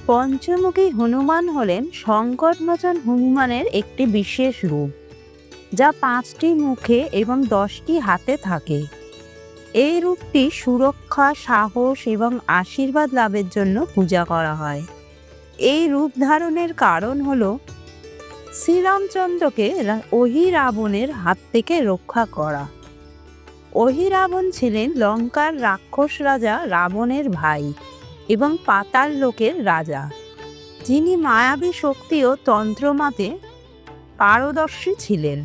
পঞ্চমুখী হনুমান হলেন সংকটমোচন হনুমানের একটি বিশেষ রূপ, যা 5টি মুখে এবং 10টি হাতে থাকে। এই রূপটি সুরক্ষা, সাহস এবং আশীর্বাদ লাভের জন্য পূজা করা হয়। এই রূপ ধারণের কারণ হল শ্রীরামচন্দ্রকে অহিরাবণের হাত থেকে রক্ষা করা। অহিরাবণ ছিলেন লঙ্কার রাক্ষস রাজা রাবণের ভাই এবং পাতাল লোকের রাজা, যিনি মায়াবী শক্তি ও তন্ত্রমতে পারদর্শী ছিলেন।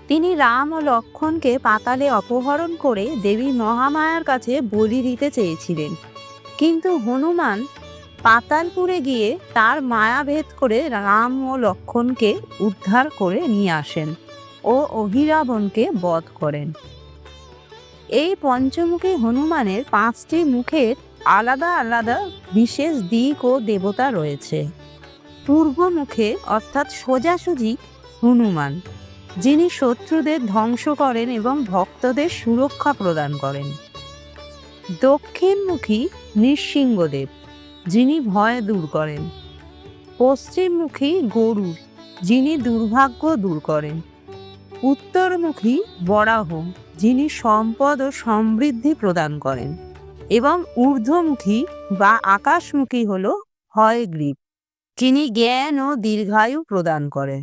তিনি রাম ও লক্ষ্মণকে পাতালে অপহরণ করে দেবী মহামায়ার কাছে বলি দিতে চেয়েছিলেন, কিন্তু হনুমান পাতালপুরে গিয়ে তার মায়া ভেদ করে রাম ও লক্ষ্মণকে উদ্ধার করে নিয়ে আসেন ও অহিরাবণকে বধ করেন। এই পঞ্চমুখী হনুমানের 5টি মুখের আলাদা আলাদা বিশেষ দিক ও দেবতা রয়েছে। পূর্ব মুখে অর্থাৎ সোজাসুজি হনুমান, যিনি শত্রুদের ধ্বংস করেন এবং ভক্তদের সুরক্ষা প্রদান করেন। দক্ষিণমুখী নৃসিংহদেব, যিনি ভয় দূর করেন। পশ্চিমমুখী গরু, যিনি দুর্ভাগ্য দূর করেন। উত্তরমুখী বরাহ, যিনি সম্পদ ও সমৃদ্ধি প্রদান করেন। এবং ঊর্ধ্বমুখী বা আকাশমুখী হল হয়গ্রীব, যিনি জ্ঞান ও দীর্ঘায়ু প্রদান করেন।